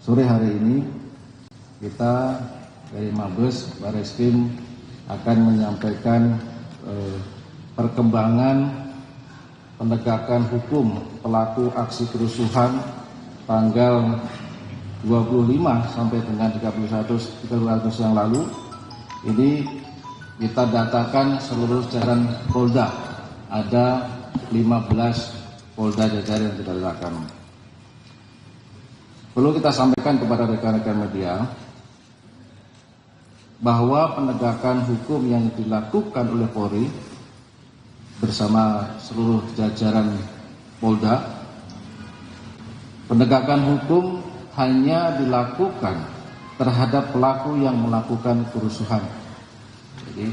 Sore hari ini kita dari Mabes Barreskrim akan menyampaikan perkembangan penegakan hukum pelaku aksi kerusuhan tanggal 25 sampai dengan 31 Agustus yang lalu. Ini kita datakan seluruh jajaran Polda, ada 15 Polda jajaran yang kita datakan. Perlu kita sampaikan kepada rekan-rekan media bahwa penegakan hukum yang dilakukan oleh Polri bersama seluruh jajaran Polda, penegakan hukum hanya dilakukan terhadap pelaku yang melakukan kerusuhan. Jadi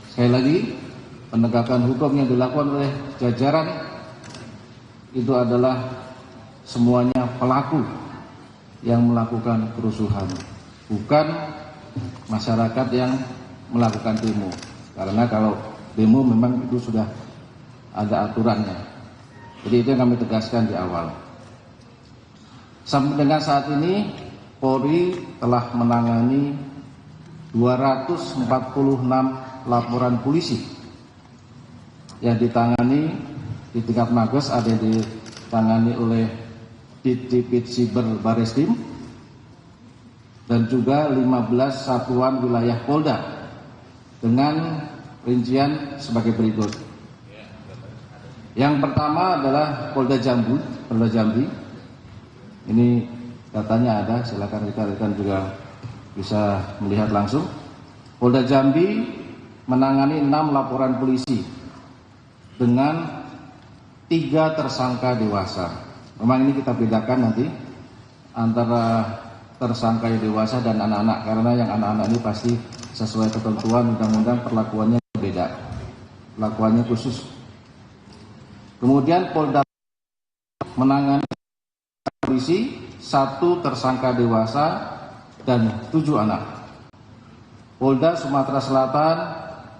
sekali lagi, penegakan hukum yang dilakukan oleh jajaran itu adalah semuanya pelaku yang melakukan kerusuhan, bukan masyarakat yang melakukan demo. Karena kalau demo memang itu sudah ada aturannya. Jadi itu yang kami tegaskan di awal. Sampai dengan saat ini Polri telah menangani 246 laporan polisi yang ditangani di tingkat Mabes, ada yang ditangani oleh Divisi Siber Barreskrim dan juga 15 satuan wilayah Polda dengan rincian sebagai berikut. Yang pertama adalah Polda Jambi. Ini datanya ada, silakan rekan-rekan juga bisa melihat langsung. Polda Jambi menangani 6 laporan polisi dengan 3 tersangka dewasa. Memang ini kita bedakan nanti antara tersangka yang dewasa dan anak-anak, karena yang anak-anak ini pasti sesuai ketentuan undang-undang perlakuannya beda, perlakuannya khusus. Kemudian Polda menangani polisi 1 tersangka dewasa dan 7 anak. Polda Sumatera Selatan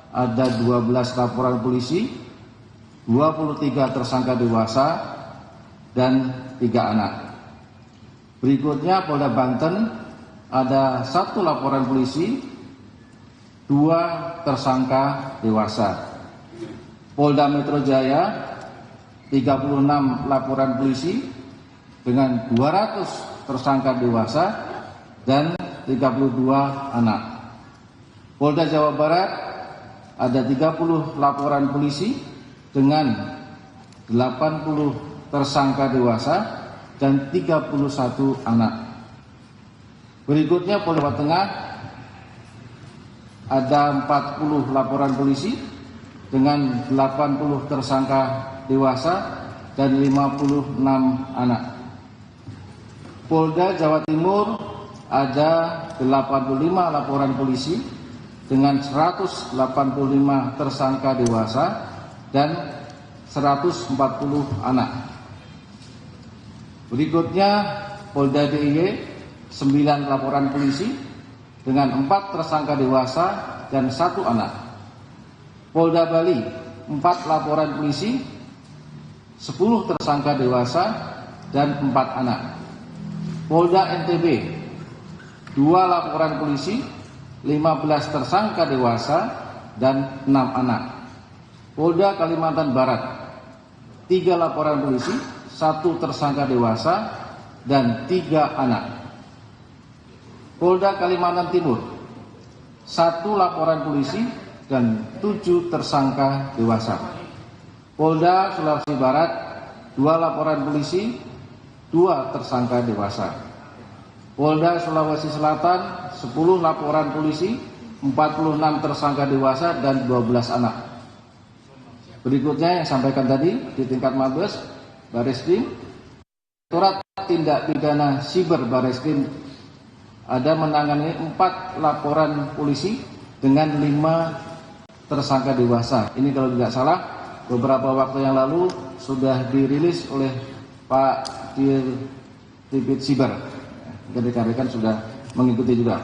ada 12 laporan polisi, 23 tersangka dewasa dan 3 anak. Berikutnya Polda Banten ada 1 laporan polisi, 2 tersangka dewasa. Polda Metro Jaya 36 laporan polisi dengan 200 tersangka dewasa dan 32 anak. Polda Jawa Barat ada 30 laporan polisi dengan 80 tersangka dewasa dan 31 anak. Berikutnya Polda Jawa Tengah ada 40 laporan polisi dengan 80 tersangka dewasa dan 56 anak. Polda Jawa Timur ada 85 laporan polisi dengan 185 tersangka dewasa dan 140 anak. Berikutnya Polda DIY 9 laporan polisi dengan 4 tersangka dewasa dan 1 anak. Polda Bali 4 laporan polisi, 10 tersangka dewasa dan 4 anak. Polda NTB 2 laporan polisi, 15 tersangka dewasa dan 6 anak. Polda Kalimantan Barat 3 laporan polisi, 1 tersangka dewasa dan 3 anak. Polda Kalimantan Timur 1 laporan polisi dan 7 tersangka dewasa. Polda Sulawesi Barat 2 laporan polisi, 2 tersangka dewasa. Polda Sulawesi Selatan 10 laporan polisi, 46 tersangka dewasa dan 12 anak. Berikutnya yang sampaikan tadi di tingkat Mabes Barreskrim, Direktorat Tindak Pidana Siber Barreskrim ada menangani 4 laporan polisi dengan 5 tersangka dewasa. Ini kalau tidak salah beberapa waktu yang lalu sudah dirilis oleh Pak Dirtipid Siber. Rekan-rekan sudah mengikuti juga.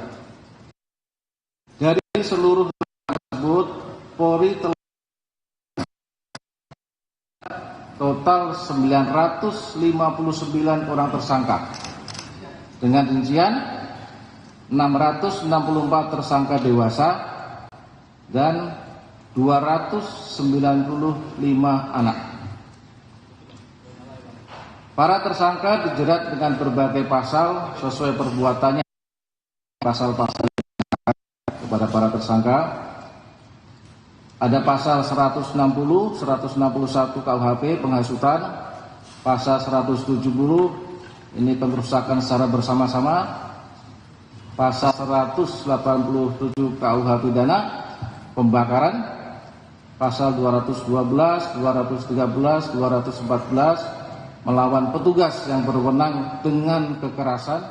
Dari seluruh tersebut, Polri telah total 959 orang tersangka dengan rincian 664 tersangka dewasa dan 295 anak. Para tersangka dijerat dengan berbagai pasal sesuai perbuatannya. Pasal-pasal kepada para tersangka ada pasal 160, 161 KUHP penghasutan, pasal 170 ini pengerusakan secara bersama-sama, pasal 187 KUH pidana pembakaran, pasal 212, 213, 214 melawan petugas yang berwenang dengan kekerasan,